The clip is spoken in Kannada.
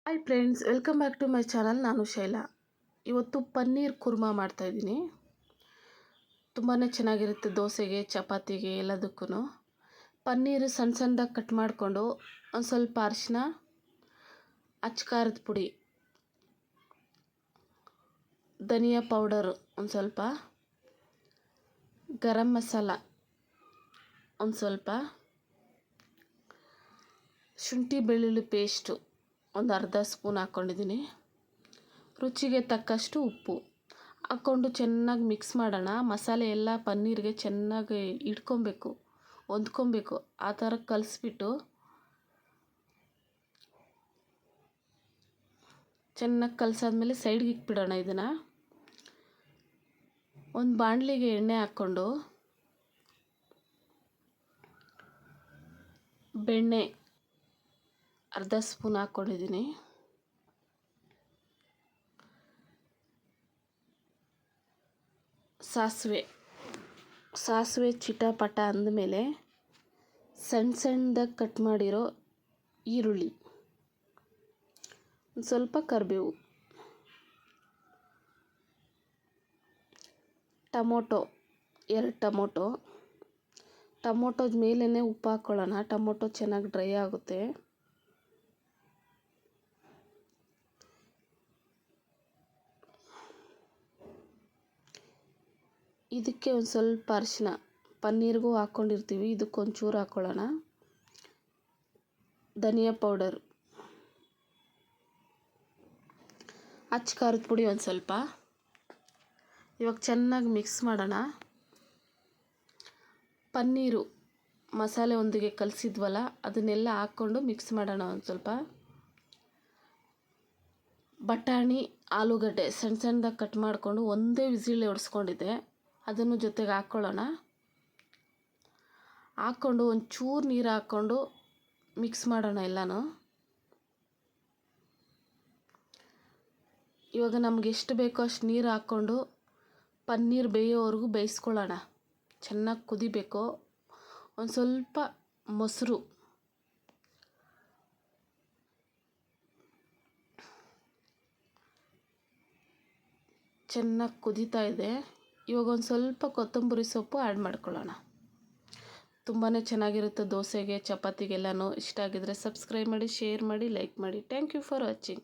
Hi friends, welcome back to my channel. ನಾನು ಶೈಲಾ. ಇವತ್ತು ಪನ್ನೀರ್ ಕುರ್ಮಾ ಮಾಡ್ತಾಯಿದ್ದೀನಿ. ತುಂಬಾ ಚೆನ್ನಾಗಿರುತ್ತೆ ದೋಸೆಗೆ, ಚಪಾತಿಗೆ ಎಲ್ಲದಕ್ಕೂ. ಪನ್ನೀರು ಸಣ್ಣ ಸಣ್ಣದಾಗಿ ಕಟ್ ಮಾಡಿಕೊಂಡು ಒಂದು ಸ್ವಲ್ಪ ಅರಿಶಿನ, ಅಚ್ಚ ಖಾರದ ಪುಡಿ, ಧನಿಯಾ ಪೌಡರ್ ಒಂದು ಸ್ವಲ್ಪ, ಗರಂ ಮಸಾಲ ಒಂದು ಸ್ವಲ್ಪ, ಶುಂಠಿ ಬೆಳ್ಳುಳ್ಳಿ ಪೇಸ್ಟು ಒಂದು ಅರ್ಧ ಸ್ಪೂನ್ ಹಾಕ್ಕೊಂಡಿದ್ದೀನಿ. ರುಚಿಗೆ ತಕ್ಕಷ್ಟು ಉಪ್ಪು ಹಾಕ್ಕೊಂಡು ಚೆನ್ನಾಗಿ ಮಿಕ್ಸ್ ಮಾಡೋಣ. ಮಸಾಲೆ ಎಲ್ಲ ಪನ್ನೀರಿಗೆ ಚೆನ್ನಾಗಿ ಇಟ್ಕೊಬೇಕು, ಹೊಂದ್ಕೊಬೇಕು. ಆ ಥರ ಕಲಿಸ್ಬಿಟ್ಟು ಚೆನ್ನಾಗಿ ಕಲಸಾದ್ಮೇಲೆ ಸೈಡ್ಗೆ ಇಕ್ಬಿಡೋಣ. ಇದನ್ನು ಒಂದು ಬಾಣಲಿಗೆ ಎಣ್ಣೆ ಹಾಕ್ಕೊಂಡು ಬೆಣ್ಣೆ ಅರ್ಧ ಸ್ಪೂನ್ ಹಾಕ್ಕೊಂಡಿದ್ದೀನಿ. ಸಾಸಿವೆ ಚಿಟಪಟ ಅಂದಮೇಲೆ ಸಣ್ಣ ಸಣ್ಣದಾಗಿ ಕಟ್ ಮಾಡಿರೋ ಈರುಳ್ಳಿ, ಒಂದು ಸ್ವಲ್ಪ ಕರಿಬೇವು, ಟೊಮೊಟೊ 2 ಟೊಮೊಟೊದ ಮೇಲೇ ಉಪ್ಪು ಹಾಕ್ಕೊಳ್ಳೋಣ. ಟೊಮೊಟೊ ಚೆನ್ನಾಗಿ ಡ್ರೈ ಆಗುತ್ತೆ. ಇದಕ್ಕೆ ಒಂದು ಸ್ವಲ್ಪ ಅರಿಶಿನ, ಪನ್ನೀರ್ಗೂ ಹಾಕ್ಕೊಂಡಿರ್ತೀವಿ, ಇದಕ್ಕೊಂಚೂರು ಹಾಕ್ಕೊಳ್ಳೋಣ. ಧನಿಯಾ ಪೌಡರ್, ಅಚ್ಚ ಖಾರದ ಪುಡಿ ಒಂದು ಸ್ವಲ್ಪ. ಇವಾಗ ಚೆನ್ನಾಗಿ ಮಿಕ್ಸ್ ಮಾಡೋಣ. ಪನ್ನೀರು ಮಸಾಲೆ ಒಂದಿಗೆ ಕಲಸಿದ್ವಲ್ಲ, ಅದನ್ನೆಲ್ಲ ಹಾಕ್ಕೊಂಡು ಮಿಕ್ಸ್ ಮಾಡೋಣ. ಒಂದು ಸ್ವಲ್ಪ ಬಟಾಣಿ, ಆಲೂಗಡ್ಡೆ ಸಣ್ಣ ಸಣ್ಣದಾಗಿ ಕಟ್ ಮಾಡಿಕೊಂಡು ಒಂದೇ ವಿಸಿಲ್ ಹೊಡೆಸ್ಕೊಂಡಿದ್ದೆ, ಅದನ್ನು ಜೊತೆಗೆ ಹಾಕ್ಕೊಳ್ಳೋಣ. ಹಾಕ್ಕೊಂಡು ಒಂಚೂರು ನೀರು ಹಾಕ್ಕೊಂಡು ಮಿಕ್ಸ್ ಮಾಡೋಣ ಎಲ್ಲನೂ. ಇವಾಗ ನಮ್ಗೆ ಎಷ್ಟು ಬೇಕೋ ಅಷ್ಟು ನೀರು ಹಾಕ್ಕೊಂಡು ಪನ್ನೀರ್ ಬೇಯೋವರೆಗೂ ಬೇಯಿಸ್ಕೊಳ್ಳೋಣ. ಚೆನ್ನಾಗಿ ಕುದಿಬೇಕು. ಒಂದು ಸ್ವಲ್ಪ ಮೊಸರು, ಚೆನ್ನಾಗಿ ಕುದೀತಾ ಇದೆ. ಇವಾಗ ಒಂದು ಸ್ವಲ್ಪ ಕೊತ್ತಂಬರಿ ಸೊಪ್ಪು ಆ್ಯಡ್ ಮಾಡ್ಕೊಳ್ಳೋಣ. ತುಂಬಾ ಚೆನ್ನಾಗಿರುತ್ತೆ ದೋಸೆಗೆ, ಚಪಾತಿಗೆಲ್ಲನೂ. ಇಷ್ಟ ಆಗಿದ್ರೆ ಸಬ್ಸ್ಕ್ರೈಬ್ ಮಾಡಿ, ಶೇರ್ ಮಾಡಿ, ಲೈಕ್ ಮಾಡಿ. Thank you for watching.